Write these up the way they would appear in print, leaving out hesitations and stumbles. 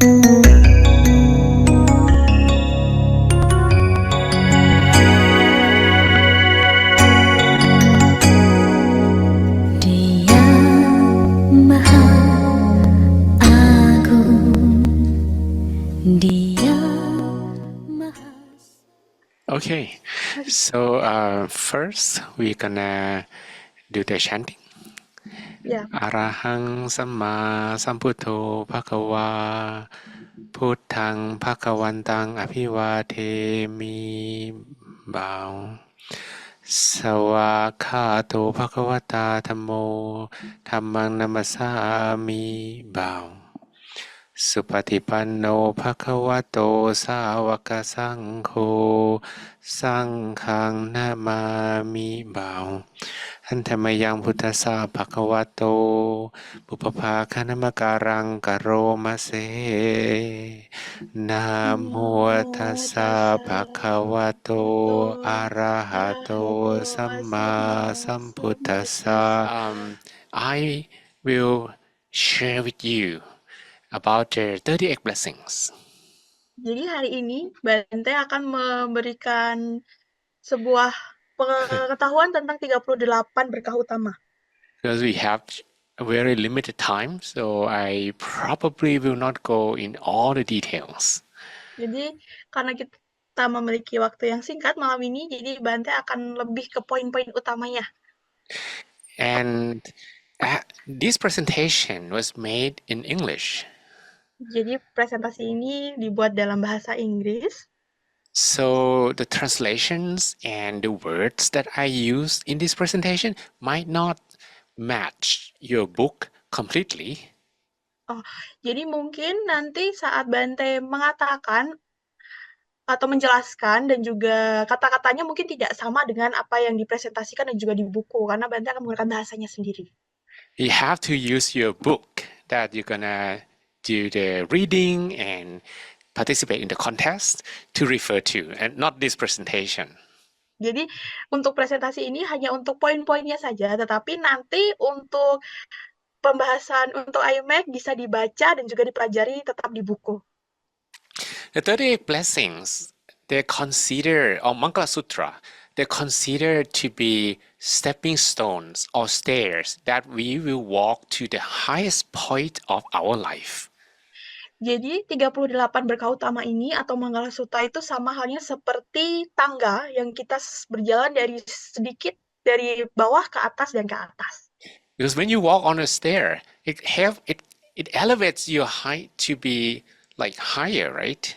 Dia maha agung, dia maha. Okay, so first we're gonna do the chanting. Ya, Arahang Samma Sambuddho Bhagava Buddhang Bhagavantang Abhivademi Bow Sawakhato Bhagavata Dhammo Dhammang Namasami Bow Supatipanno Bhagavato Sawaka Sangho Sanghang Namami Bow Antamayang Buddhasa Bhagavato Buddhapa Kanamakarang Karomase Namo Tassa Bhagavato Arahato Samma Sambuddhassa. I will share with you about the 38 blessings. jadi hari ini Bante akan memberikan sebuah pengetahuan tentang 38 berkah utama. Because we have a very limited time, so I probably will not go in all the details. Jadi karena kita memiliki waktu yang singkat malam ini, jadi Bante akan lebih ke poin-poin utamanya. And this presentation was made in English. Jadi presentasi ini dibuat dalam bahasa Inggris. So the translations and the words that I use in this presentation might not match your book completely. Jadi mungkin nanti saat Bante mengatakan atau menjelaskan dan juga kata-katanya mungkin tidak sama dengan apa yang dipresentasikan dan juga di buku, karena Bante akan menggunakan bahasanya sendiri. You have to use your book that you're gonna do the reading and participate in the contest to refer to, and not this presentation. Jadi untuk presentasi ini hanya untuk poin-poinnya saja, tetapi nanti untuk pembahasan untuk IMAC bisa dibaca dan juga dipelajari tetap di buku. The 38 blessings, they're considered, or Mangala Sutra, they're considered to be stepping stones or stairs that we will walk to the highest point of our life. Jadi 38 berkah utama ini atau Mangala Sutta itu sama halnya seperti tangga yang kita berjalan dari sedikit dari bawah ke atas dan ke atas. Because when you walk on a stair, it elevates your height to be like higher, right?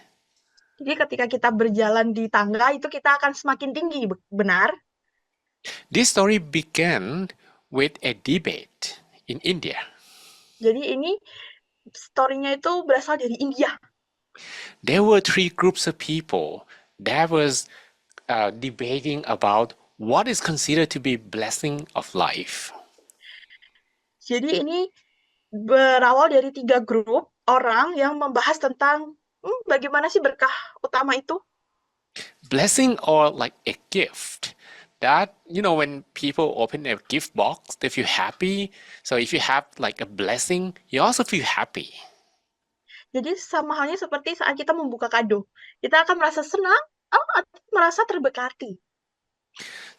Jadi ketika kita berjalan di tangga itu kita akan semakin tinggi, benar? This story began with a debate in India. Jadi ini story-nya itu berasal dari India. There were 3 groups of people that was debating about what is considered to be blessing of life. Jadi ini berawal dari 3 grup orang yang membahas tentang bagaimana sih berkah utama itu. Blessing or like a gift that, when people open a gift box, they feel happy. So if you have like a blessing, you also feel happy. Jadi sama halnya seperti saat kita membuka kado. Kita akan merasa senang atau merasa terberkati.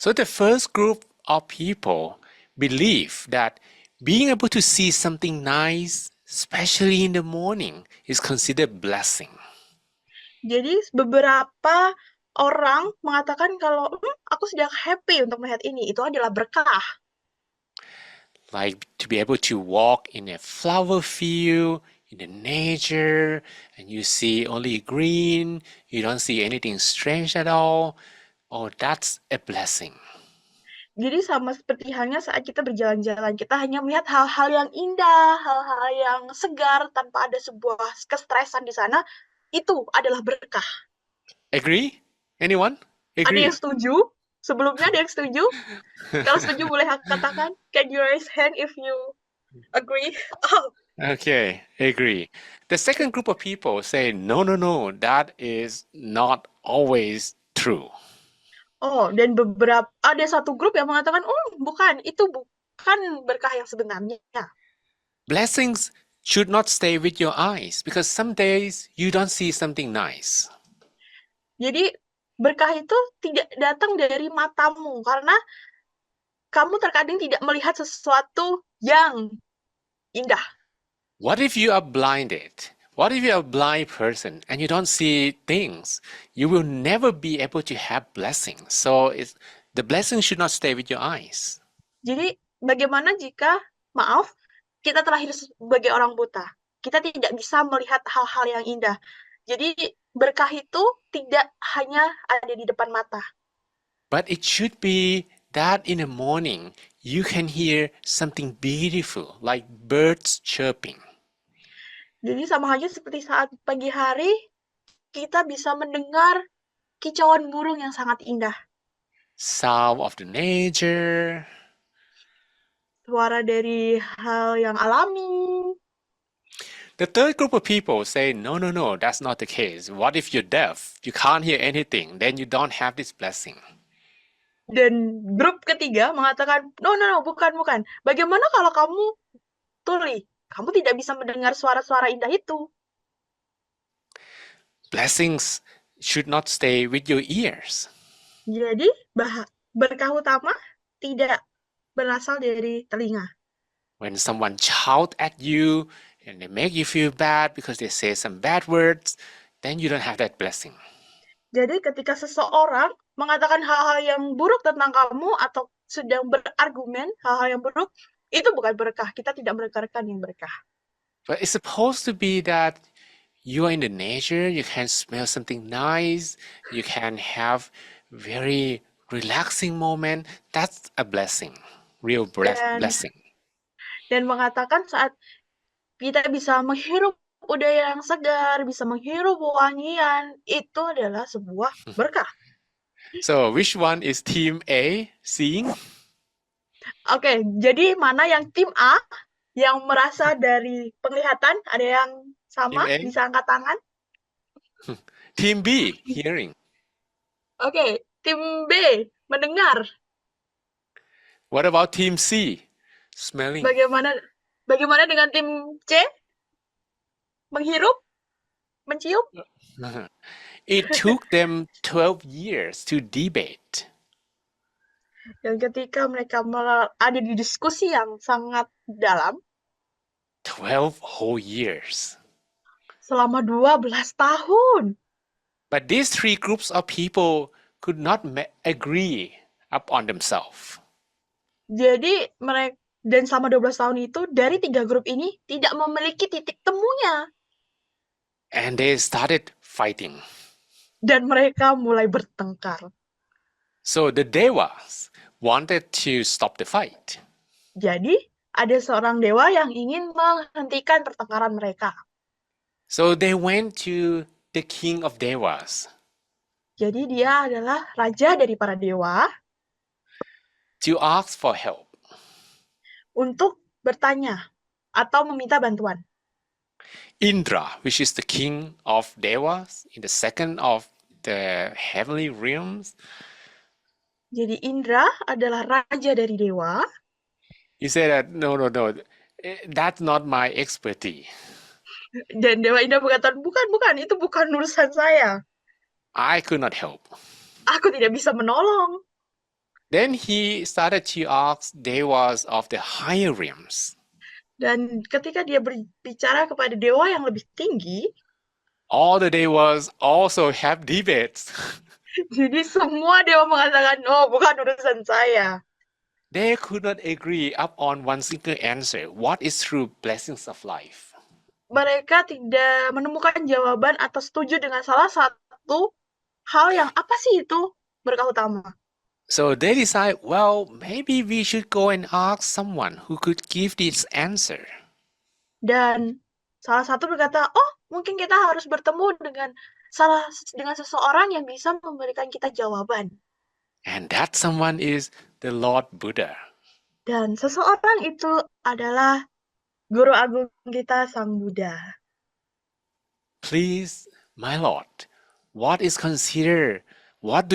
So the first group of people believe that being able to see something nice, especially in the morning, is considered blessing. Jadi beberapa orang mengatakan kalau aku sedang happy untuk melihat ini, itu adalah berkah. Like to be able to walk in a flower field, in the nature, and you see only green, you don't see anything strange at all. Oh, that's a blessing. Jadi sama seperti halnya saat kita berjalan-jalan, kita hanya melihat hal-hal yang indah, hal-hal yang segar tanpa ada sebuah kestresan di sana, itu adalah berkah. Agree? Anyone? Ada Agree? yang setuju? Sebelumnya ada yang setuju? Kalau setuju boleh katakan, can you raise hand if you agree? Oh. Okay, agree. The second group of people say, no, that is not always true. Oh, dan ada satu grup yang mengatakan, bukan, itu bukan berkah yang sebenarnya. Blessings should not stay with your eyes because some days you don't see something nice. Jadi berkah itu tidak datang dari matamu karena kamu terkadang tidak melihat sesuatu yang indah. What if you are blinded? What if you are a blind person and you don't see things? You will never be able to have blessings. So the blessing should not stay with your eyes. Jadi bagaimana jika, maaf, kita terlahir sebagai orang buta? Kita tidak bisa melihat hal-hal yang indah. Jadi berkah itu tidak hanya ada di depan mata. But it should be that in the morning you can hear something beautiful like birds chirping. Jadi sama aja seperti saat pagi hari, kita bisa mendengar kicauan burung yang sangat indah. Sound of the nature. Suara dari hal yang alami. The third group of people say, no, that's not the case. What if you're deaf? You can't hear anything, then you don't have this blessing. Dan grup ketiga mengatakan, no, bukan. Bagaimana kalau kamu tuli? Kamu tidak bisa mendengar suara-suara indah itu. Blessings should not stay with your ears. Jadi, berkah utama tidak berasal dari telinga. When someone shout at you and they make you feel bad because they say some bad words, then you don't have that blessing. Jadi ketika seseorang mengatakan hal-hal yang buruk tentang kamu atau sedang berargumen hal-hal yang buruk, itu bukan berkah. Kita tidak merekarkan yang berkah. But it's supposed to be that you are in the nature, you can smell something nice, you can have very relaxing moment. That's a blessing, real blessing. Dan mengatakan saat kita bisa menghirup udara yang segar, bisa menghirup wangian, itu adalah sebuah berkah. So, which one is team A seeing? Oke, jadi mana yang tim A yang merasa dari penglihatan? Ada yang sama? Bisa angkat tangan? Team B, hearing. Oke, tim B, mendengar. What about team C, smelling? Bagaimana dengan tim C? Menghirup? Mencium? It took them 12 years to debate. Dan ketika mereka ada di diskusi yang sangat dalam, 12 whole years. Selama 12 tahun. But these three groups of people could not agree upon themselves. Jadi dan selama 12 tahun itu dari 3 grup ini tidak memiliki titik temunya. And they started fighting. Dan mereka mulai bertengkar. So the Devas wanted to stop the fight. Jadi ada seorang dewa yang ingin menghentikan pertengkaran mereka. So they went to the king of Devas. Jadi dia adalah raja dari para dewa. To ask for help. Untuk bertanya atau meminta bantuan. Indra, which is the king of Devas, in the second of the heavenly realms. Jadi Indra adalah raja dari dewa. He said that, no, that's not my expertise. Dan Dewa Indra berkata, bukan, itu bukan urusan saya. I could not help. Aku tidak bisa menolong. Then he started to ask Devas of the higher realms. Dan ketika dia berbicara kepada dewa yang lebih tinggi, all the Devas also have debates. Jadi semua dewa mengatakan, oh bukan urusan saya. They could not agree upon one single answer. What is true blessings of life? Mereka tidak menemukan jawaban atau setuju dengan salah satu hal yang apa sih itu berkah utama. So they decide, well, maybe we should go and ask someone who could give this answer. Dan salah satu berkata, oh mungkin kita harus bertemu dengan seseorang yang bisa memberikan kita jawaban. And that someone is the Lord Buddha. Dan seseorang itu adalah Guru Agung kita, Sang Buddha. Please, my Lord, what do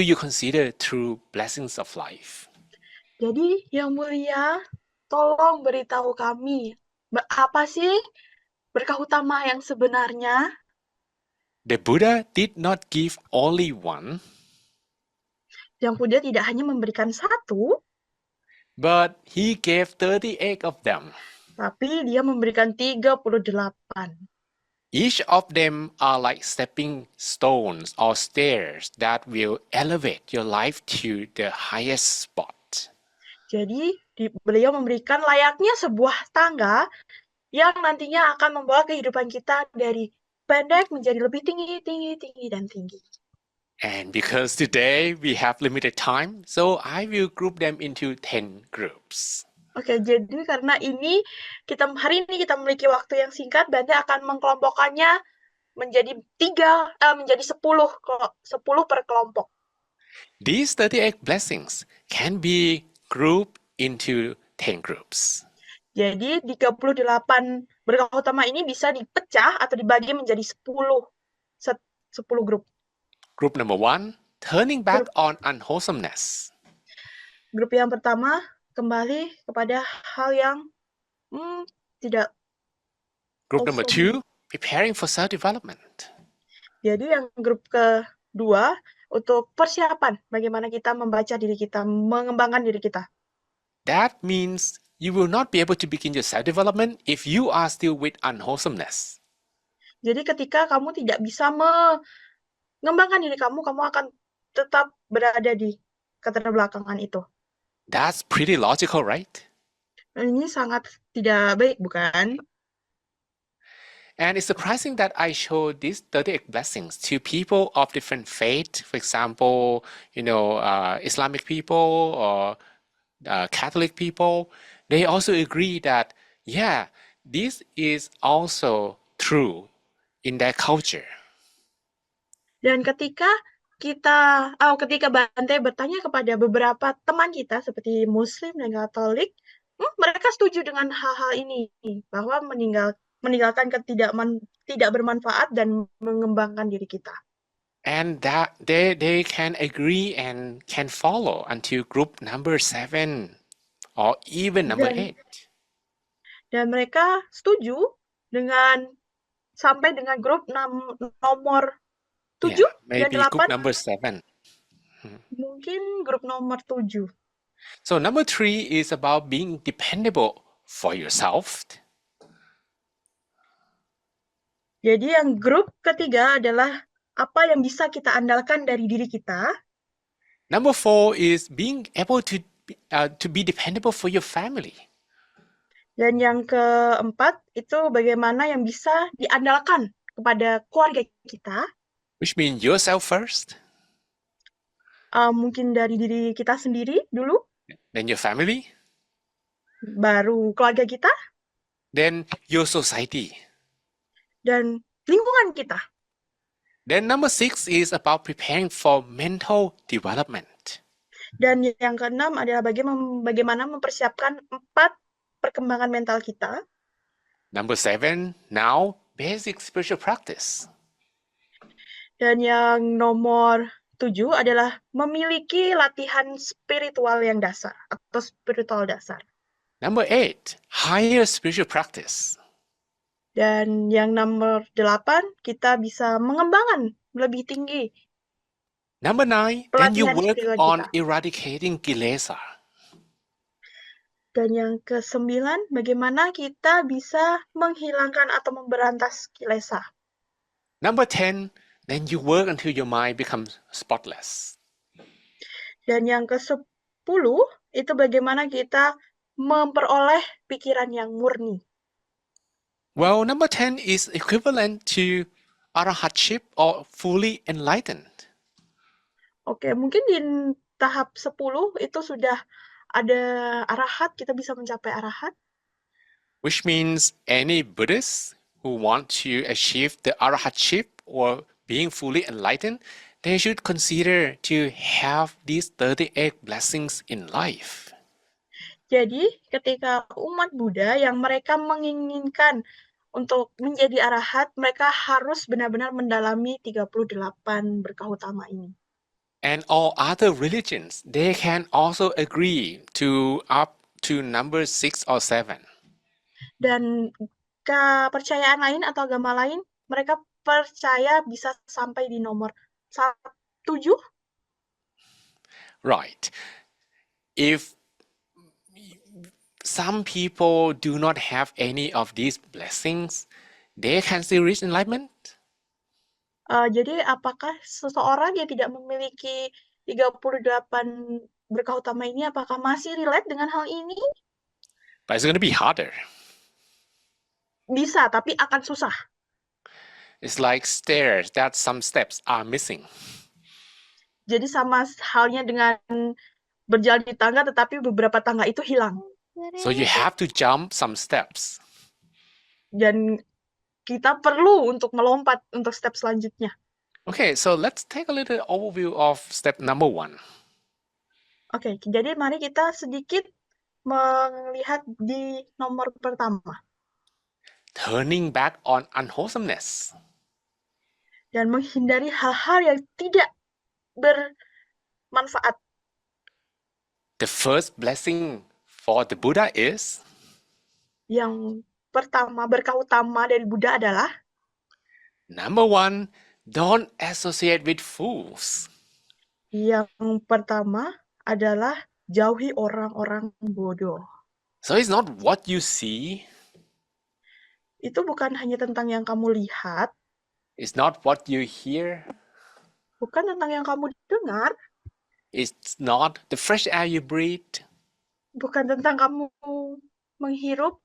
you consider true blessings of life? Jadi, Yang Mulia, tolong beritahu kami, apa sih berkah utama yang sebenarnya, the Buddha did not give only one, yang Buddha tidak hanya memberikan satu, but he gave 38 of them. tapi dia memberikan 38. Each of them are like stepping stones or stairs that will elevate your life to the highest spot. Jadi, beliau memberikan layaknya sebuah tangga yang nantinya akan membawa kehidupan kita dari pendek menjadi lebih tinggi, tinggi, tinggi, dan tinggi. And because today we have limited time, so I will group them into 10 groups. Oke, jadi karena hari ini kita memiliki waktu yang singkat, Bante akan mengkelompokkannya menjadi 10 per kelompok. These 38 blessings can be grouped into 10 groups. Jadi 38 berkah utama ini bisa dipecah atau dibagi menjadi 10 grup. Group number 1, turning back on unwholesomeness. Grup yang pertama, kembali kepada hal yang tidak. Group number 2, preparing for self-development. Jadi yang grup kedua, untuk persiapan bagaimana kita membaca diri kita, mengembangkan diri kita. That means you will not be able to begin your self-development if you are still with unwholesomeness. Jadi ketika kamu tidak bisa mengembangkan diri kamu akan tetap berada di keterbelakangan itu. That's pretty logical, right? Ini sangat tidak baik, bukan? And it's surprising that I show these 38 blessings to people of different faith. For example, Islamic people or Catholic people. They also agree that, yeah, this is also true in their culture. Dan ketika Bante bertanya kepada beberapa teman kita seperti Muslim dan Katolik, mereka setuju dengan hal-hal ini, bahwa meninggalkan tidak bermanfaat dan mengembangkan diri kita. And that they can agree and can follow until group number 7 or even number 8. Dan mereka setuju sampai dengan grup nomor 7 dan 8. Group number 7. Mungkin grup nomor 7. So number 3 is about being dependable for yourself. Jadi yang grup ketiga adalah apa yang bisa kita andalkan dari diri kita. Number 4 is being able to be dependable for your family. Dan yang keempat itu bagaimana yang bisa diandalkan kepada keluarga kita. Which means yourself first. Mungkin dari diri kita sendiri dulu. Then your family. Baru keluarga kita. Then your society. Dan lingkungan kita. Then number 6 is about preparing for mental development. Dan yang keenam adalah bagaimana mempersiapkan 4 perkembangan mental kita. Number 7, now basic spiritual practice. Dan yang nomor 7 adalah memiliki latihan spiritual yang dasar atau spiritual dasar. Number 8, higher spiritual practice. Dan yang nomor 8, kita bisa mengembangkan lebih tinggi. Number 9, then you work on eradicating kilesa. Dan yang ke-9, bagaimana kita bisa menghilangkan atau memberantas kilesa. Number 10, then you work until your mind becomes spotless. Dan yang ke-10, itu bagaimana kita memperoleh pikiran yang murni. Well, number 10 is equivalent to arahatship or fully enlightened. Oke, mungkin di tahap 10 itu sudah ada arahat, kita bisa mencapai arahat. Which means any Buddhists who want to achieve the arahatship or being fully enlightened, they should consider to have these 38 blessings in life. Jadi, ketika umat Buddha yang mereka menginginkan untuk menjadi arahat, mereka harus benar-benar mendalami 38 berkah utama ini. And all other religions, they can also agree to up to number 6 or 7. Dan kepercayaan lain atau agama lain, mereka percaya bisa sampai di nomor 7. Right. If some people do not have any of these blessings, they can still reach enlightenment. Jadi apakah seseorang yang tidak memiliki 38 berkah utama ini, apakah masih relate dengan hal ini? But it's going to be harder. Bisa, tapi akan susah. It's like stairs that some steps are missing. Jadi sama halnya dengan berjalan di tangga, tetapi beberapa tangga itu hilang. So you have to jump some steps. Dan kita perlu untuk melompat untuk step selanjutnya. Okay, so let's take a little overview of step number 1. Oke, jadi mari kita sedikit melihat di nomor pertama. Turning back on unwholesomeness. Dan menghindari hal-hal yang tidak bermanfaat. The first blessing for the Buddha is Yang pertama, berkah utama dari Buddha adalah number 1, don't associate with fools. yang pertama adalah jauhi orang-orang bodoh. So it's not what you see, Itu bukan hanya tentang yang kamu lihat, it's not what you hear, bukan tentang yang kamu dengar, it's not the fresh air you breathe. bukan tentang kamu menghirup.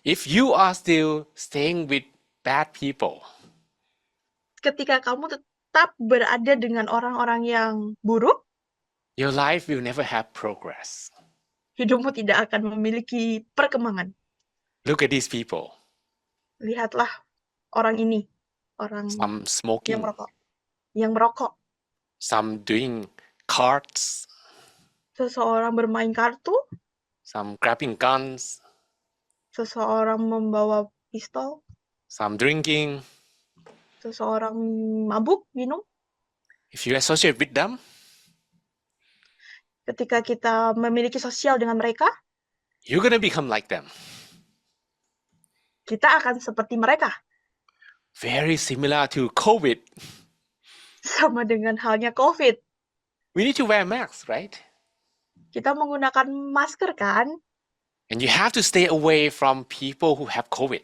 If you are still staying with bad people, Ketika kamu tetap berada dengan orang-orang yang buruk, your life will never have progress. hidupmu tidak akan memiliki perkembangan. Look at these people. Lihatlah orang ini, orang Some smoking, yang merokok, some doing cards, seseorang bermain kartu, some grabbing guns, seseorang membawa pistol, some drinking. seseorang mabuk, minum. If you associate with them, Ketika kita memiliki sosial dengan mereka, you're gonna become like them. kita akan seperti mereka. Very similar to COVID. Sama dengan halnya COVID. We need to wear masks, right? Kita menggunakan masker kan? And you have to stay away from people who have COVID.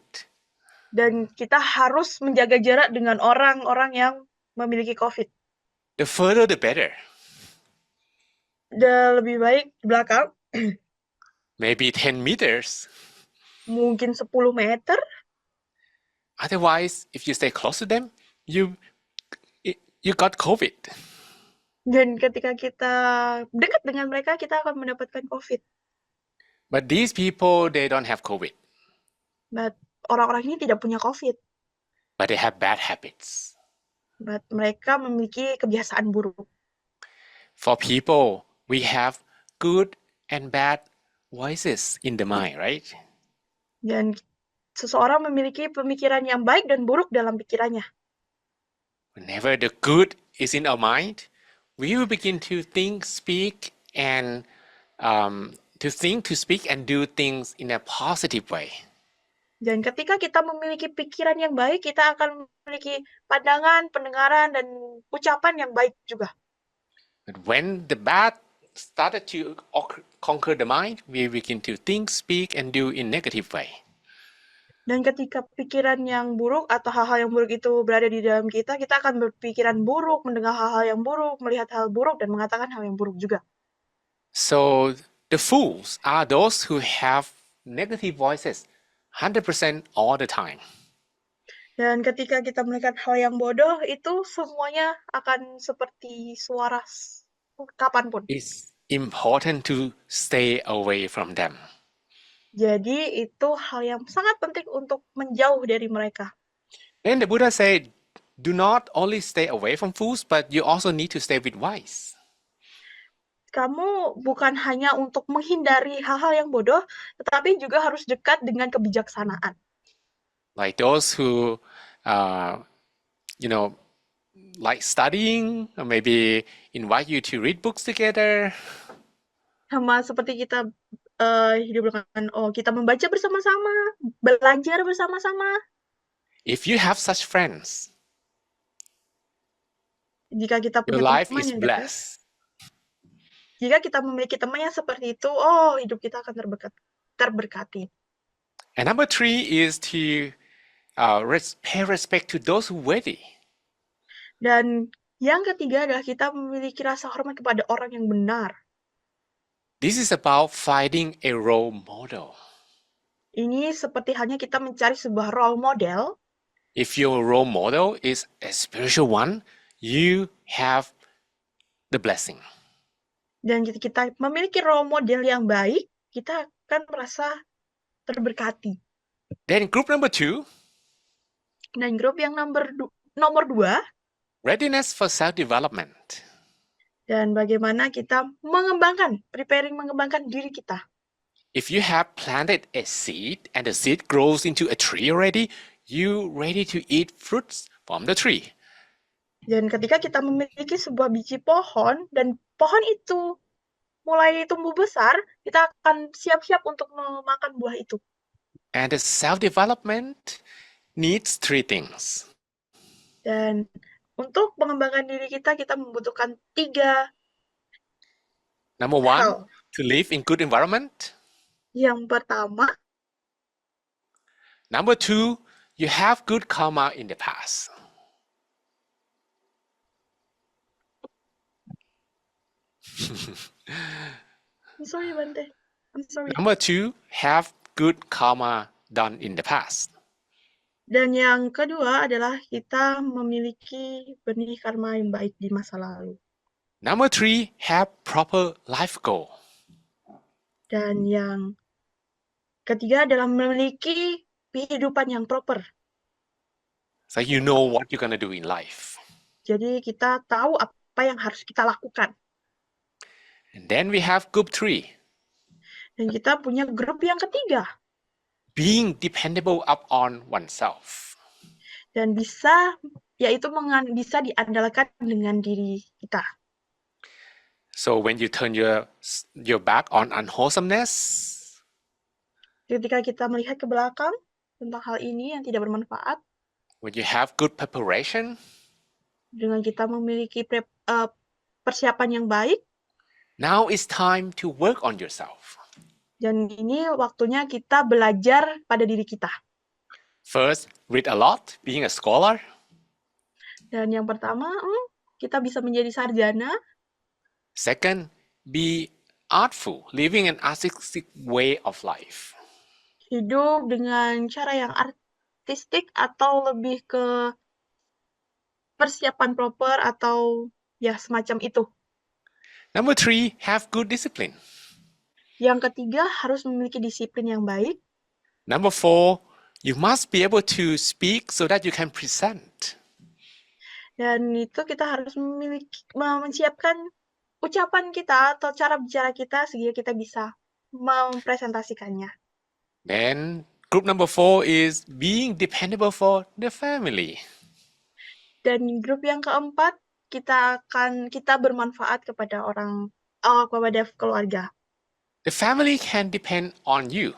Dan kita harus menjaga jarak dengan orang-orang yang memiliki COVID. The further, the better. Dan lebih baik di belakang, Maybe 10 meters. mungkin 10 meter. Otherwise, if you stay close to them, you got COVID. Dan ketika kita dekat dengan mereka, kita akan mendapatkan COVID. But these people, they don't have COVID. But orang-orang ini tidak punya COVID. But they have bad habits. But mereka memiliki kebiasaan buruk. For people, we have good and bad voices in the mind, right? Dan seseorang memiliki pemikiran yang baik dan buruk dalam pikirannya. Whenever the good is in our mind, we will begin to think, speak, and to speak and do things in a positive way. Dan ketika kita memiliki pikiran yang baik, kita akan memiliki pandangan, pendengaran, dan ucapan yang baik juga. But when the bad started to conquer the mind, we begin to think, speak, and do in negative way. Dan ketika pikiran yang buruk atau hal-hal yang buruk itu berada di dalam kita, kita akan berpikiran buruk, mendengar hal-hal yang buruk, melihat hal buruk, dan mengatakan hal yang buruk juga. So the fools are those who have negative voices 100% all the time. Dan ketika kita melihat hal yang bodoh, itu semuanya akan seperti suara kapanpun. It's important to stay away from them. Jadi itu hal yang sangat penting untuk menjauh dari mereka. And the Buddha said, do not only stay away from fools, but you also need to stay with wise. Kamu bukan hanya untuk menghindari hal-hal yang bodoh, tetapi juga harus dekat dengan kebijaksanaan. Like those who, like studying, or maybe invite you to read books together. Sama seperti kita hidup dengan kita membaca bersama-sama, belajar bersama-sama. If you have such friends, Jika kita your punya life teman is yang dekat, blessed. jika kita memiliki teman yang seperti itu, hidup kita akan terberkati. And number 3 is to pay respect to those who worthy. Dan yang ketiga adalah kita memiliki rasa hormat kepada orang yang benar. This is about finding a role model. Ini seperti halnya kita mencari sebuah role model. If your role model is a spiritual one, you have the blessing. Dan jika kita memiliki role model yang baik, kita akan merasa terberkati. Then group number 2, Dan grup yang nomor 2, readiness for self-development. dan bagaimana kita mengembangkan diri kita. If you have planted a seed and the seed grows into a tree already, you ready to eat fruits from the tree. Dan ketika kita memiliki sebuah biji pohon, dan pohon itu mulai tumbuh besar, kita akan siap-siap untuk memakan buah itu. And the self-development needs 3 things. Dan untuk mengembangkan diri kita membutuhkan 3 Number 1, hal. to live in good environment. Yang pertama, Number 2, you have good karma in the past. I'm sorry Bante, I'm sorry. Number 2, have good karma done in the past. Dan yang kedua adalah kita memiliki benih karma yang baik di masa lalu. Number 3, have proper life goal. Dan yang ketiga adalah memiliki kehidupan yang proper. So you know what you're gonna do in life. Jadi kita tahu apa yang harus kita lakukan. And then we have group 3, Dan kita punya grup yang ketiga. being dependable upon oneself. Dan bisa diandalkan dengan diri kita. So when you turn your back on unwholesomeness, Ketika kita melihat ke belakang tentang hal ini yang tidak bermanfaat, when you have good preparation, dengan kita memiliki persiapan yang baik, now it's time to work on yourself. dan ini waktunya kita belajar pada diri kita. First, read a lot, being a scholar. Dan yang pertama, kita bisa menjadi sarjana. Second, be artful, living an artistic way of life. Hidup dengan cara yang artistik atau lebih ke persiapan proper atau ya semacam itu. Number 3, have good discipline. Yang ketiga, harus memiliki disiplin yang baik. Number 4, you must be able to speak so that you can present. Dan itu kita harus menyiapkan ucapan kita atau cara bicara kita sehingga kita bisa mempresentasikannya. Then group number 4 is being dependable for the family. Dan grup yang keempat, kita bermanfaat kepada kepada keluarga. The family can depend on you.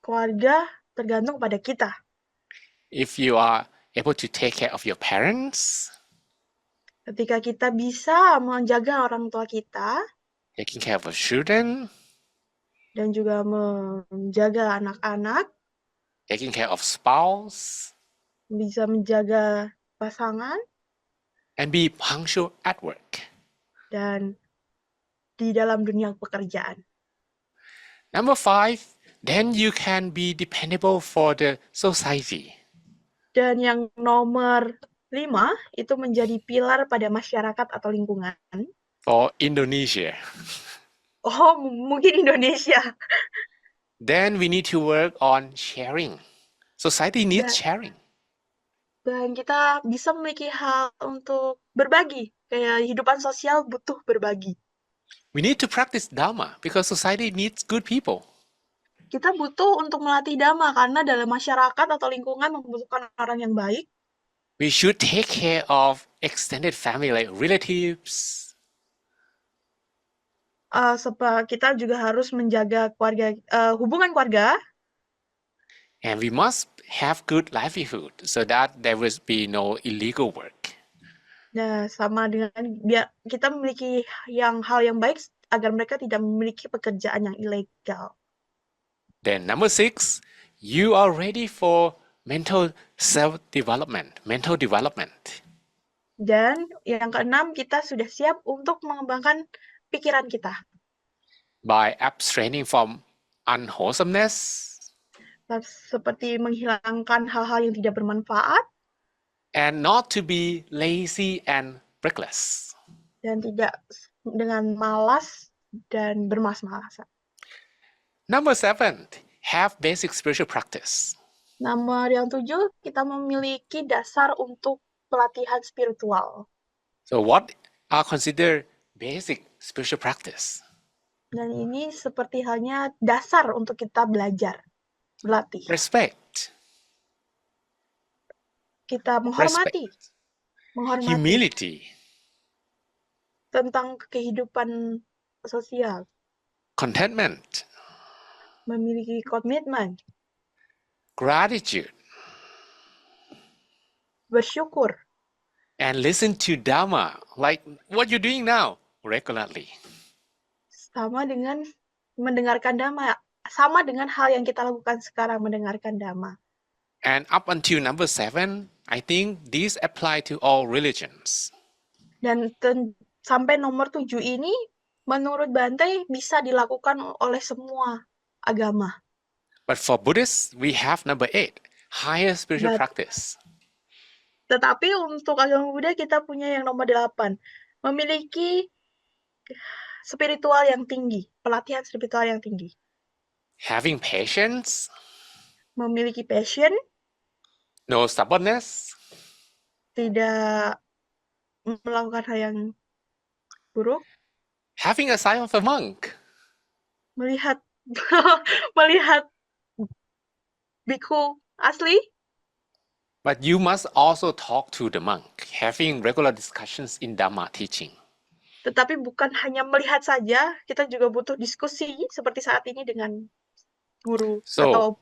Keluarga tergantung pada kita. If you are able to take care of your parents, Ketika kita bisa menjaga orang tua kita taking care of your children, dan juga menjaga anak-anak, taking care of spouse, bisa menjaga pasangan, and be punctual at work. dan di dalam dunia pekerjaan. Number 5, then you can be dependable for the society. Dan yang nomor 5, itu menjadi pilar pada masyarakat atau lingkungan. For Indonesia. Mungkin Indonesia. Then we need to work on sharing. Society needs sharing. Dan kita bisa memiliki hal untuk berbagi. Kayak kehidupan sosial butuh berbagi. We need to practice Dharma because society needs good people. Kita butuh untuk melatih Dhamma karena dalam masyarakat atau lingkungan membutuhkan orang yang baik. We should take care of extended family like relatives. Kita juga harus menjaga hubungan keluarga, And we must have good livelihood so that there will be no illegal work. sama dengan biar kita memiliki hal yang baik agar mereka tidak memiliki pekerjaan yang ilegal. Then number 6, you are ready for mental self-development, mental development. Dan yang keenam, kita sudah siap untuk mengembangkan pikiran kita. By abstaining from unwholesomeness Seperti menghilangkan hal-hal yang tidak bermanfaat and not to be lazy and reckless. dan tidak dengan malas dan bermalas-malasan. Number 7, have basic spiritual practice. Nomor yang 7, kita memiliki dasar untuk pelatihan spiritual. So what are considered basic spiritual practice? Dan ini seperti halnya dasar untuk kita belajar, berlatih. Respect, Kita menghormati humility, tentang kehidupan sosial, contentment, memiliki komitmen, gratitude, bersyukur, and listen to Dharma, like what you're doing now, regularly. sama dengan mendengarkan Dhamma, sama dengan hal yang kita lakukan sekarang, mendengarkan Dhamma. And up until number 7, I think these apply to all religions. Dan sampai nomor 7 ini, menurut Bante, bisa dilakukan oleh semua agama. But for Buddhists, we have number 8, higher spiritual practice. Tetapi untuk agama Buddha kita punya yang nomor 8, memiliki spiritual yang tinggi, pelatihan spiritual yang tinggi. Having patience, Memiliki passion, no stubbornness, tidak melakukan hal yang buruk, having a sign of a monk, melihat biku asli, but you must also talk to the monk, having regular discussions in Dhamma teaching. tetapi bukan hanya melihat saja, kita juga butuh diskusi seperti saat ini dengan guru atau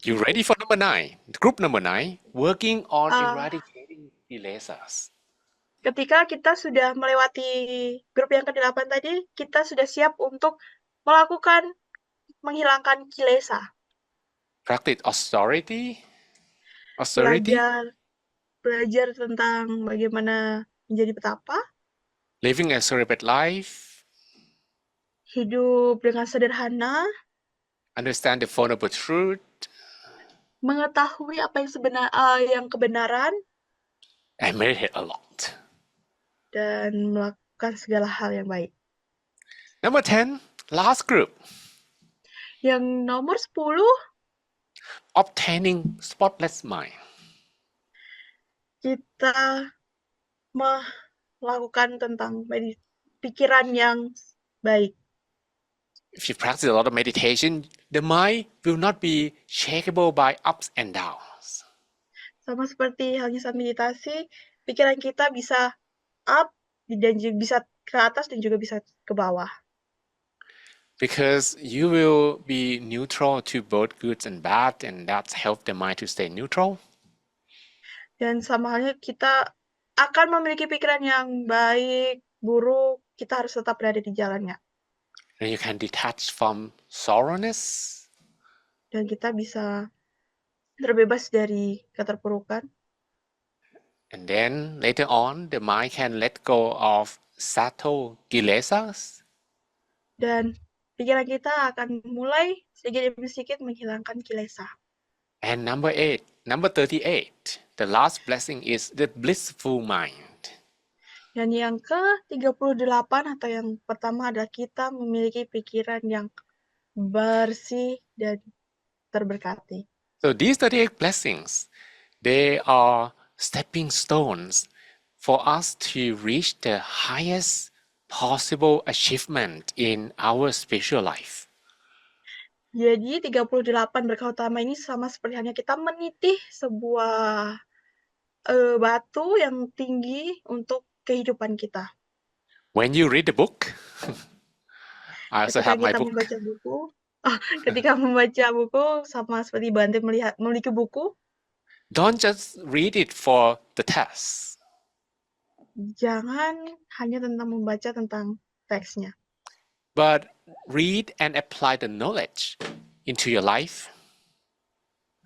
you ready for number 9? Group number 9, working on eradicating kilesas. Ketika kita sudah melewati grup yang ke-8 tadi, kita sudah siap untuk melakukan menghilangkan kilesa. Practice austerity. Belajar tentang bagaimana menjadi petapa. Living a celibate life. Hidup dengan sederhana. Understand the Four Noble Truth. Mengetahui apa yang kebenaran. And meditate a lot. Dan melakukan segala hal yang baik. Number 10, last group. Yang nomor 10, obtaining spotless mind. Kita melakukan tentang pikiran yang baik. If you practice a lot of meditation, the mind will not be shakeable by ups and downs. Sama seperti halnya saat meditasi, pikiran kita bisa up dan bisa ke atas dan juga bisa ke bawah. Because you will be neutral to both good and bad, and that's help the mind to stay neutral. Dan sama halnya kita akan memiliki pikiran yang baik, buruk, kita harus tetap berada di jalannya. And you can detach from sorrowness. Dan kita bisa terbebas dari keterpurukan. And then later on, the mind can let go of subtle kilesas. Dan pikiran kita akan mulai sedikit demi sedikit menghilangkan kilesa. And number 38, the last blessing is the blissful mind. Dan yang ke-38 atau yang pertama adalah kita memiliki pikiran yang bersih dan terberkati. So these 38 blessings, they are stepping stones for us to reach the highest possible achievement in our spiritual life. Jadi 38 berkah utama ini sama seperti hanya kita menitih sebuah batu yang tinggi untuk kehidupan kita. When you read the book, I also Ketika have my kita book. membaca buku, ketika membaca buku sama seperti Bante memiliki buku, Don't just read it for the test. jangan hanya tentang membaca tentang teksnya, But read and apply the knowledge into your life.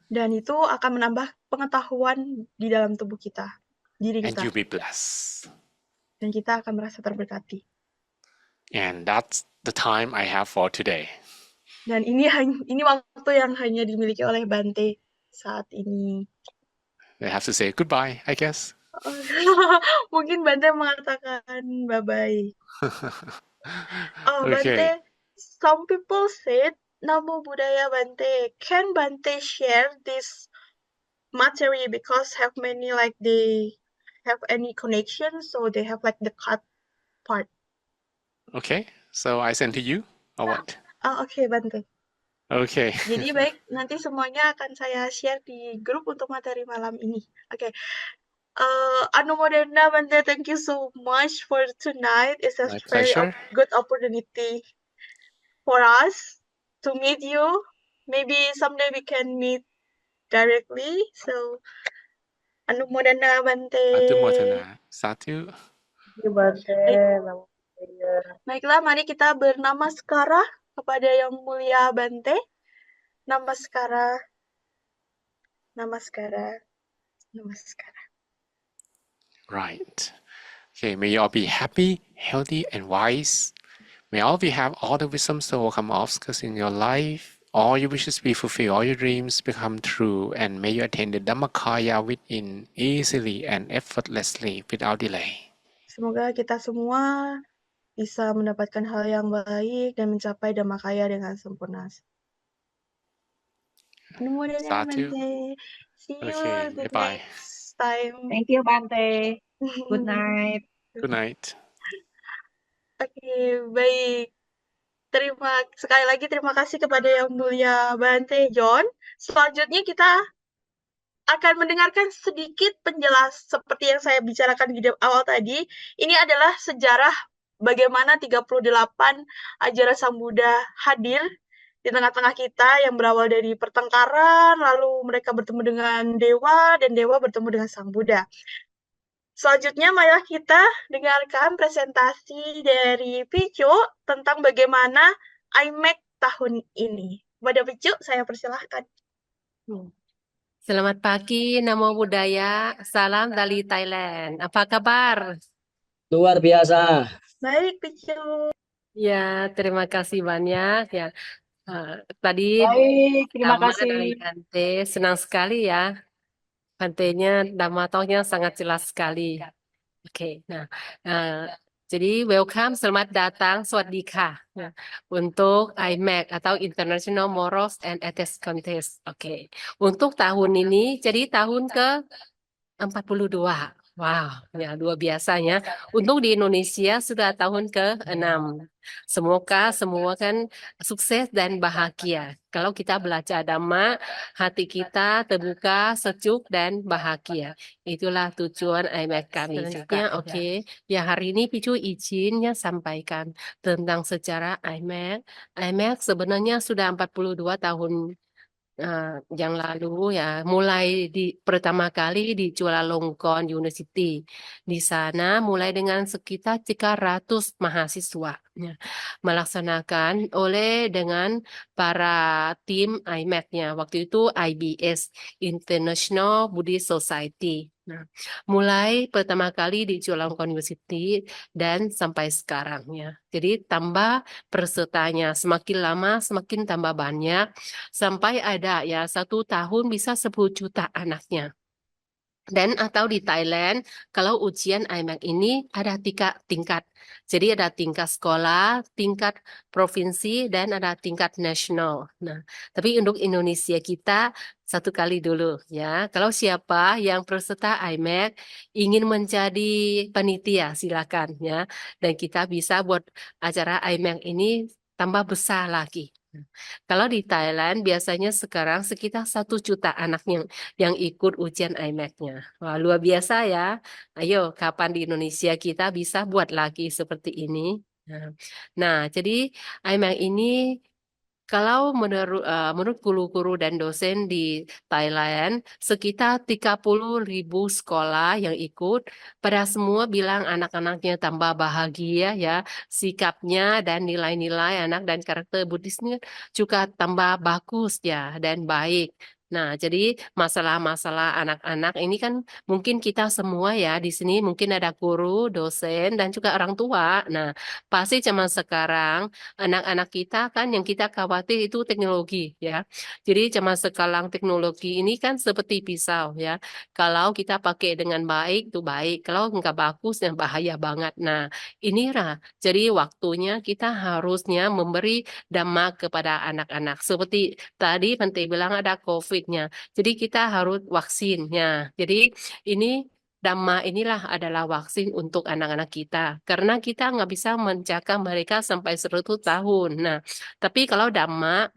dan itu akan menambah pengetahuan di dalam tubuh kita, diri And kita, you'll be blessed. dan kita akan merasa terberkati. And that's the time I have for today. Dan ini waktu yang hanya dimiliki oleh Bante saat ini. I have to say goodbye, I guess. Mungkin Bante mengatakan bye-bye. Okay. Bante, some people said, Namo Buddhaya Bante. Can Bante share this material because have many like they have any connection, so they have like the cut part. Okay. So I send to you or what? Oke, Bante. Okay. Jadi baik, nanti semuanya akan saya share di grup untuk materi malam ini. Oke. Anumodana Bante, thank you so much for tonight. It's a My very pleasure. good opportunity for us to meet you. Maybe someday we can meet directly. So, Anumodana Bante. Atumotana. Satu. Baiklah, mari kita bernamaskara kepada Yang Mulia Bante. Namaskara. Namaskara. Namaskara. Right. Okay. May you all be happy, healthy, and wise. May all of you have all the wisdom to overcome obstacles in your life. All your wishes be fulfilled, all your dreams become true, and may you attain the Dhammakaya within easily and effortlessly without delay. Semoga kita semua bisa mendapatkan hal yang baik dan mencapai Dhammakaya dengan sempurna. Anumodana Satu. Bante. See you Okay, the bye-bye. next time. Thank you, Bante. Good night. Good night. Oke, baik. Sekali lagi terima kasih kepada Yang Mulia Bante John. Selanjutnya kita akan mendengarkan sedikit penjelas seperti yang saya bicarakan di awal tadi. Ini adalah sejarah bagaimana 38 ajaran Sang Buddha hadir di tengah-tengah kita yang berawal dari pertengkaran, lalu mereka bertemu dengan dewa, dan dewa bertemu dengan Sang Buddha. Selanjutnya, marilah kita dengarkan presentasi dari Picu tentang bagaimana IMEC tahun ini. Kepada Picu, saya persilahkan. Selamat pagi, Namo Buddhaya. Salam dari Thailand. Apa kabar? Luar biasa. Baik, Picu. Ya, terima kasih banyak ya. Tadi Baik, terima Dhamma kasih. dari Bante, senang sekali ya. Bantenya, Dhamma talknya sangat jelas sekali. Oke, nah, jadi welcome, selamat datang, swadika ya, untuk IMEC atau International Morals and Ethics Contest. Oke, untuk tahun ini, jadi tahun ke 42. Wow, ya luar biasanya. Untuk di Indonesia sudah tahun ke-6. Semoga semua kan sukses dan bahagia. Kalau kita belajar Dhamma, hati kita terbuka, sejuk dan bahagia. Itulah tujuan IMEC kami juga. Oke. Ya hari ini Picu izinnya sampaikan tentang sejarah IMEC. IMEC sebenarnya sudah 42 tahun yang lalu ya, mulai pertama kali di Chulalongkorn University. Di sana mulai dengan sekitar 300 mahasiswa ya, melaksanakan dengan para tim IMEC-nya. Waktu itu IBS, International Buddhist Society. Nah, mulai pertama kali di Chulalongkorn University dan sampai sekarang ya. Jadi tambah pesertanya semakin lama semakin tambah banyak sampai ada ya 1 tahun bisa 10 juta anaknya. Dan atau di Thailand, kalau ujian IMEC ini ada 3 tingkat. Jadi ada tingkat sekolah, tingkat provinsi, dan ada tingkat nasional. Nah, tapi untuk Indonesia kita 1 kali dulu ya. Kalau siapa yang peserta IMEC ingin menjadi panitia silakan ya. Dan kita bisa buat acara IMEC ini tambah besar lagi. Kalau di Thailand biasanya sekarang sekitar 1 juta anak yang ikut ujian IMEC-nya. Wah, luar biasa ya. Ayo, kapan di Indonesia kita bisa buat lagi seperti ini? Nah, jadi IMAX ini kalau menurut guru-guru dan dosen di Thailand, sekitar 30.000 sekolah yang ikut, pada semua bilang anak-anaknya tambah bahagia ya, sikapnya dan nilai-nilai anak dan karakter Buddhisnya juga tambah bagus ya dan baik. Nah, jadi masalah-masalah anak-anak ini kan mungkin kita semua ya di sini mungkin ada guru, dosen, dan juga orang tua. Nah, pasti zaman sekarang anak-anak kita kan yang kita khawatir itu teknologi ya. Jadi zaman sekarang teknologi ini kan seperti pisau ya. Kalau kita pakai dengan baik itu baik, kalau nggak bagus ya bahaya banget. Nah, inilah jadi waktunya kita harusnya memberi dhamma kepada anak-anak. Seperti tadi Bante bilang ada COVID-nya. Jadi kita harus vaksinnya. Jadi ini Dhamma inilah adalah vaksin untuk anak-anak kita. Karena kita nggak bisa menjaga mereka sampai 100 tahun. Nah, tapi kalau Dhamma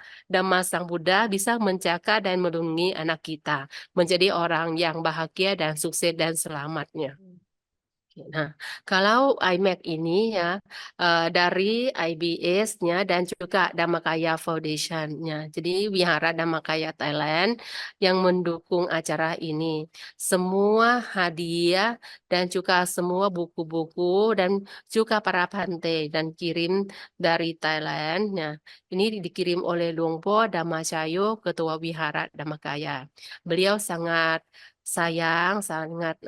Sang Buddha bisa menjaga dan melindungi anak kita. Menjadi orang yang bahagia dan sukses dan selamatnya. Nah, kalau IMAX ini ya dari IBS-nya dan juga Dhammakaya Foundation-nya. Jadi Wihara Dhammakaya Thailand yang mendukung acara ini. Semua hadiah dan juga semua buku-buku dan juga para bante dan kirim dari Thailand. Nah, ini dikirim oleh Luang Po Dhammacayo, Ketua Wihara Dhammakaya. Beliau sangat sayang, sangat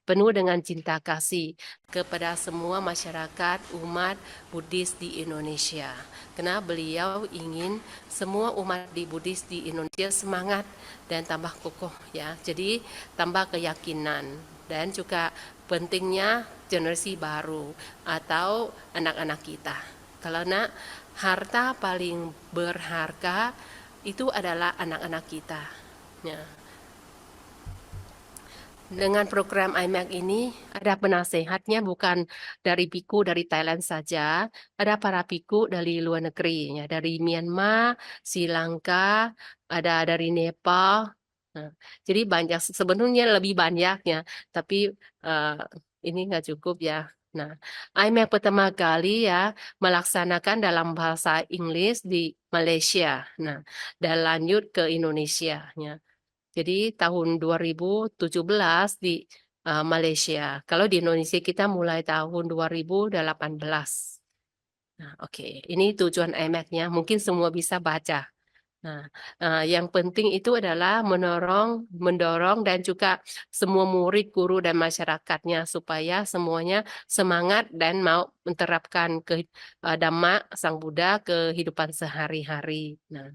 penuh dengan cinta kasih kepada semua masyarakat umat Buddhis di Indonesia. Karena beliau ingin semua umat di Buddhis di Indonesia semangat dan tambah kokoh ya. Jadi tambah keyakinan dan juga pentingnya generasi baru atau anak-anak kita. Karena harta paling berharga itu adalah anak-anak kita. Ya. Dengan program IMAX ini ada penasehatnya bukan dari biku dari Thailand saja, ada para biku dari luar negeri, ya, dari Myanmar, Sri Lanka, ada dari Nepal. Nah, jadi banyak sebenarnya lebih banyak ya, tapi ini nggak cukup ya. Nah, IMAX pertama kali ya melaksanakan dalam bahasa Inggris di Malaysia. Nah, dan lanjut ke Indonesia. Ya. Jadi tahun 2017 di Malaysia. Kalau di Indonesia kita mulai tahun 2018. Nah, oke. Ini tujuan IMAX-nya. Mungkin semua bisa baca. Nah, yang penting itu adalah mendorong dan juga semua murid, guru dan masyarakatnya supaya semuanya semangat dan mau menerapkan ke Dhamma Sang Buddha kehidupan sehari-hari. Nah,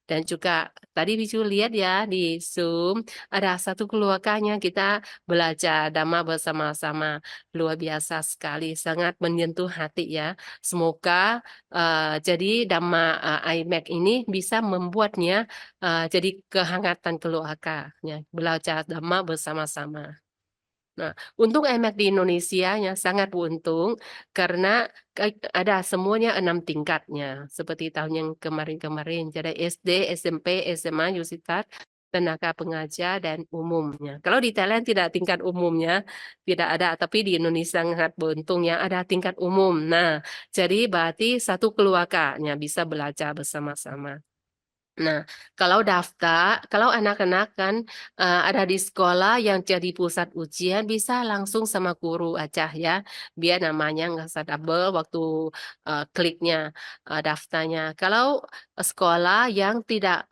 dan juga tadi Bicu lihat ya di Zoom ada satu keluarganya kita belajar Dhamma bersama-sama. Luar biasa sekali, sangat menyentuh hati ya. Semoga jadi Dhamma IMAX ini bisa membuatnya jadi kehangatan keluarga. Ya. Belajar Dhamma bersama-sama. Nah, untuk IMAX di Indonesia yang sangat beruntung karena ada semuanya 6 tingkatnya seperti tahun yang kemarin-kemarin. Jadi SD, SMP, SMA, Yusitat, tenaga pengajar dan umumnya. Kalau di Thailand tidak tingkat umumnya, tidak ada, tapi di Indonesia sangat beruntung ya ada tingkat umum. Nah, jadi berarti satu keluarganya bisa belajar bersama-sama. Nah, kalau kalau anak-anak kan ada di sekolah yang jadi pusat ujian, bisa langsung sama guru aja ya, biar namanya nggak usah double waktu kliknya daftarnya. Kalau sekolah yang tidak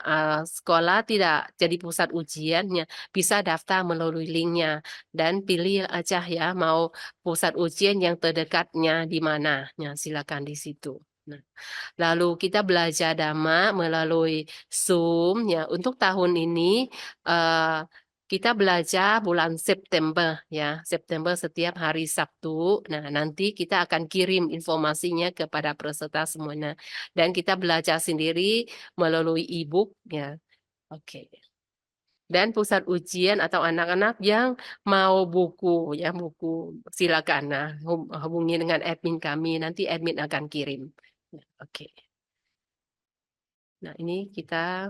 jadi pusat ujiannya, bisa daftar melalui linknya dan pilih aja ya mau pusat ujian yang terdekatnya di mana. Ya, silakan di situ. Nah, lalu kita belajar Dhamma melalui Zoom ya. Untuk tahun ini kita belajar bulan September ya. September setiap hari Sabtu. Nah, nanti kita akan kirim informasinya kepada peserta semuanya. Dan kita belajar sendiri melalui e-book ya. Oke. Dan pusat ujian atau anak-anak yang mau buku ya buku silakan nah hubungi dengan admin kami nanti admin akan kirim. Oke. Nah, ini kita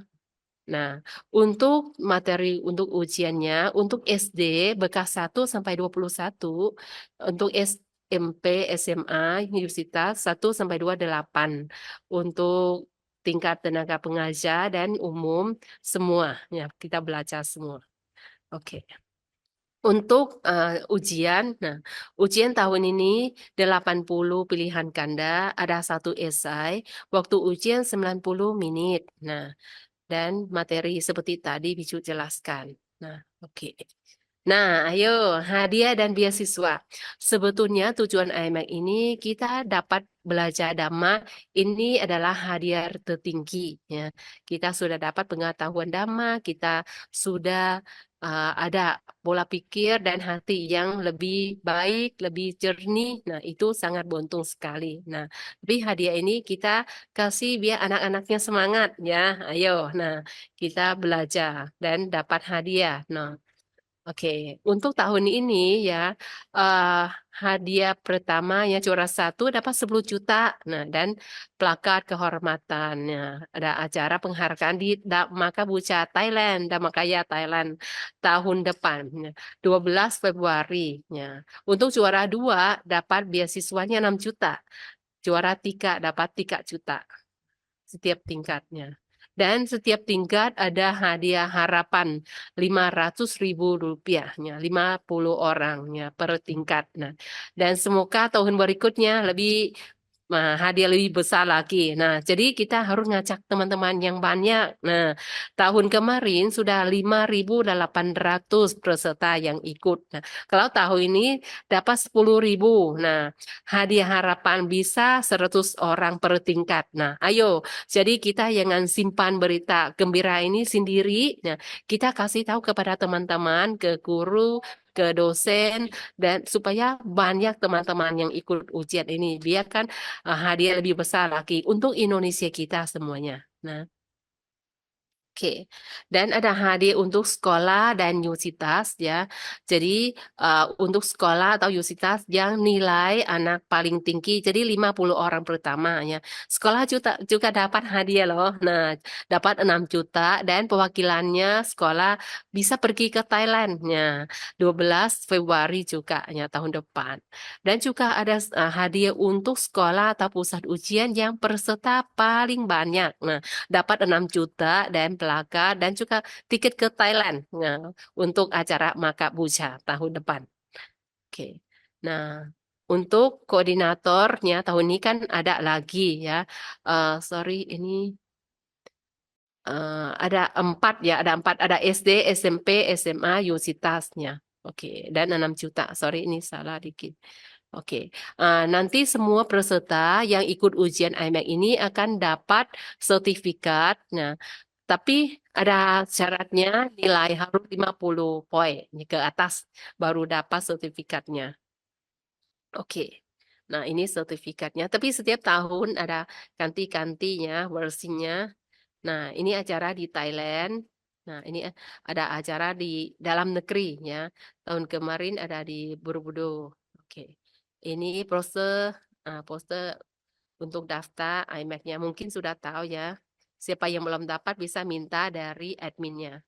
untuk materi untuk ujiannya untuk SD bekas 1 sampai 21 untuk SMP, SMA, universitas 1 sampai 2 8. Untuk tingkat tenaga pengajar dan umum semua ya kita belajar semua. Oke. Untuk ujian, nah ujian tahun ini 80 pilihan ganda, ada 1 esai, waktu ujian 90 menit. Nah, dan materi seperti tadi Bicu jelaskan. Nah, oke. Nah, ayo hadiah dan beasiswa. Sebetulnya tujuan IMAX ini kita dapat belajar Dhamma. Ini adalah hadiah tertinggi. Ya. Kita sudah dapat pengetahuan Dhamma, kita sudah ada pola pikir dan hati yang lebih baik, lebih jernih. Nah, itu sangat beruntung sekali. Nah, tapi hadiah ini kita kasih biar anak-anaknya semangat ya. Ayo, nah kita belajar dan dapat hadiah. Nah, oke, untuk tahun ini ya hadiah pertama yang juara 1 dapat 10 juta. Nah, dan plakat kehormatannya. Ada acara penghargaan di Dhamaka Bucha Thailand, Dhammakaya Thailand tahun depan, 12 Februari. Ya. Untuk juara 2 dapat beasiswanya 6 juta. Juara 3 dapat 3 juta setiap tingkatnya. Dan setiap tingkat ada hadiah harapan 500.000 rupiahnya, 50 orangnya per tingkat. Nah, dan semoga tahun berikutnya lebih hadiah lebih besar lagi. Nah, jadi kita harus ngajak teman-teman yang banyak. Nah, tahun kemarin sudah 5.800 peserta yang ikut. Nah, kalau tahun ini dapat 10.000. Nah, hadiah harapan bisa 100 orang per tingkat. Nah, ayo. Jadi kita jangan simpan berita gembira ini sendiri. Nah, kita kasih tahu kepada teman-teman, ke guru, ke dosen, dan supaya banyak teman-teman yang ikut ujian ini. Biarkan hadiah lebih besar lagi untuk Indonesia kita semuanya. Nah. Oke, dan ada hadiah untuk sekolah dan universitas ya. Jadi untuk sekolah atau universitas yang nilai anak paling tinggi, jadi 50 orang pertama ya. Sekolah juga dapat hadiah loh. Nah, dapat 6 juta dan perwakilannya sekolah bisa pergi ke Thailand ya. 12 Februari juga ya tahun depan. Dan juga ada hadiah untuk sekolah atau pusat ujian yang peserta paling banyak. Nah, dapat 6 juta dan plakat dan juga tiket ke Thailand untuk acara Maka Bucha tahun depan. Oke. Nah, untuk koordinatornya tahun ini kan ada lagi ya. Sorry ini ada 4 ya, ada SD, SMP, SMA, universitasnya. Oke, dan 6 juta. Sorry ini salah dikit. Oke, nanti semua peserta yang ikut ujian IMAX ini akan dapat sertifikat. Nah, tapi ada syaratnya nilai harus 50 poin ke atas baru dapat sertifikatnya. Oke. Nah, ini sertifikatnya. Tapi setiap tahun ada ganti-gantinya versinya. Nah, ini acara di Thailand. Nah, ini ada acara di dalam negeri ya. Tahun kemarin ada di Borobudur. Oke. Ini poster untuk daftar IMAX-nya. Mungkin sudah tahu ya. Siapa yang belum dapat bisa minta dari adminnya.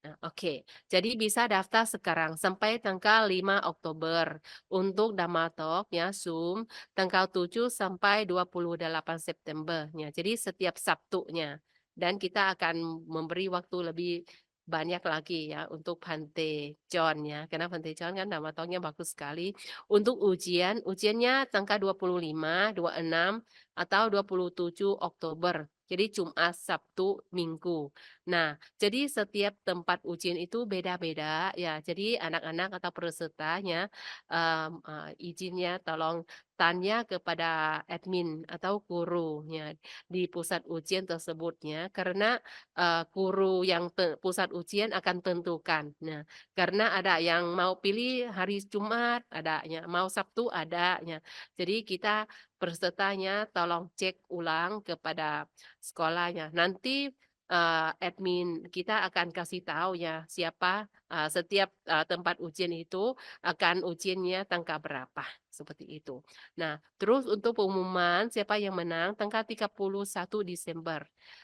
Nah, oke, jadi bisa daftar sekarang sampai tanggal 5 Oktober untuk Dhamma Talk ya Zoom tanggal 7 sampai 28 September ya. Jadi setiap Sabtunya dan kita akan memberi waktu lebih banyak lagi ya untuk Bhante John ya. Karena Bhante John kan Dhamma Talk-nya bagus sekali. Untuk ujiannya tanggal 25, 26 atau 27 Oktober. Jadi Jumat, Sabtu, Minggu. Nah, jadi setiap tempat ujian itu beda-beda ya. Jadi anak-anak atau pesertanya izinnya tolong tanya kepada admin atau gurunya di pusat ujian tersebutnya karena guru yang pusat ujian akan tentukan. Nah, karena ada yang mau pilih hari Jumat, adanya mau Sabtu adanya. Jadi kita pesertanya tolong cek ulang kepada sekolahnya. Nanti admin kita akan kasih tahu ya siapa setiap tempat ujian itu akan ujiannya tanggal berapa seperti itu. Nah, terus untuk pengumuman siapa yang menang tanggal 31 Desember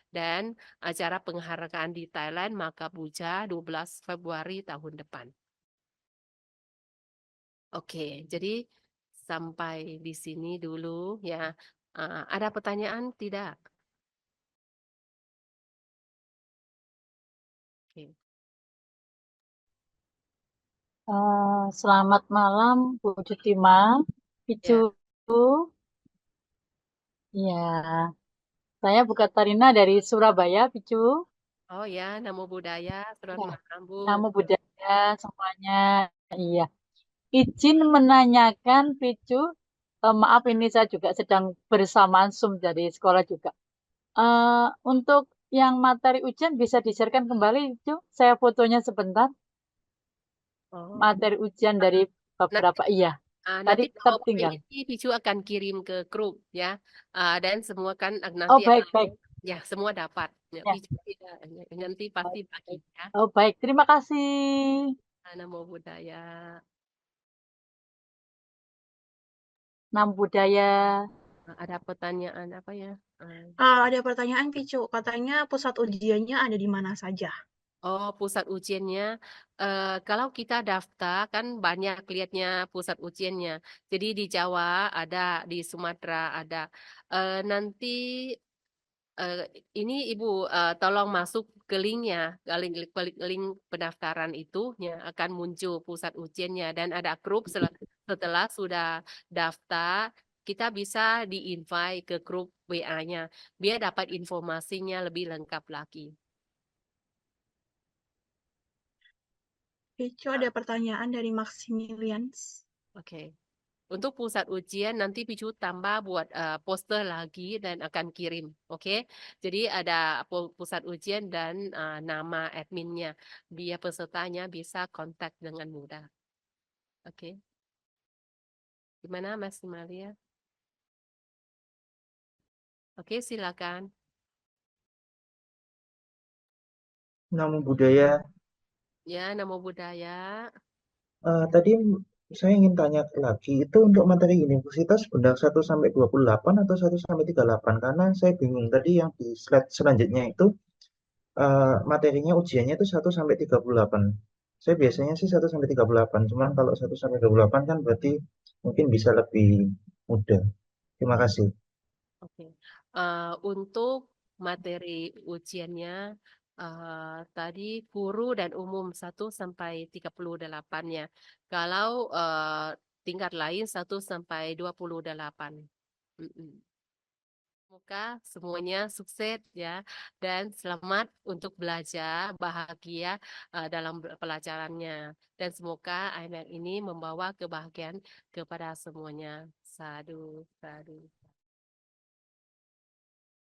dan acara penghargaan di Thailand Maka Bucha 12 Februari tahun depan. Oke, jadi sampai di sini dulu ya. Ada pertanyaan tidak? Oke. Selamat malam Bu Jutima, Ya. Picu. Ya, saya Bu Katarina dari Surabaya, Picu. Oh ya, Namo Buddhaya, selamat Ya, malam Bu. namo budaya semuanya. Iya, izin menanyakan, Picu. Maaf ini saya juga sedang bersamaan Zoom dari sekolah juga. Untuk yang materi ujian bisa di-share-kan kembali, Picu. Saya fotonya sebentar. Oh, Materi ujian dari nanti, beberapa, iya. Tadi nanti tertinggal. ini Picu akan kirim ke grup ya. Dan semua kan Oh, nanti baik, baik. ya semua dapat. Ya, Ya. Picu tidak, nanti pasti bagi ya. Oh, baik. Terima kasih. Namo Buddhaya. Nam budaya. Ada pertanyaan apa ya? Ada pertanyaan, Picu. Katanya pusat ujiannya ada di mana saja? Oh, pusat ujiannya, kalau kita daftar kan banyak lihatnya pusat ujiannya. Jadi di Jawa ada, di Sumatera ada. Nanti ini Ibu tolong masuk ke linknya, link pendaftaran itu ya akan muncul pusat ujiannya dan ada grup setelah sudah daftar. Kita bisa di-invite ke grup WA-nya biar dapat informasinya lebih lengkap lagi. Picu, ada pertanyaan dari Maximilians. Oke. Untuk pusat ujian nanti Picu tambah buat poster lagi dan akan kirim. Oke. Jadi ada pusat ujian dan nama adminnya. Biar pesertanya bisa kontak dengan mudah. Oke. Gimana Mas Malia? Oke, silakan. Namo Buddhaya. Ya, Namo Buddhaya. Tadi saya ingin tanya lagi, itu untuk materi universitas benar 1 sampai 28 atau 1 sampai 38? Karena saya bingung tadi yang di slide selanjutnya itu materinya ujiannya itu 1 sampai 38. Saya biasanya sih 1 sampai 38, cuman kalau 1 sampai 28 kan berarti mungkin bisa lebih mudah. Terima kasih. Oke. Untuk materi ujiannya tadi guru dan umum 1 sampai 38-nya. Kalau tingkat lain 1 sampai 28. Mm-mm. Semoga semuanya sukses ya dan selamat untuk belajar, bahagia dalam pelajarannya. Dan semoga IMF ini membawa kebahagiaan kepada semuanya. Sadu, sadu.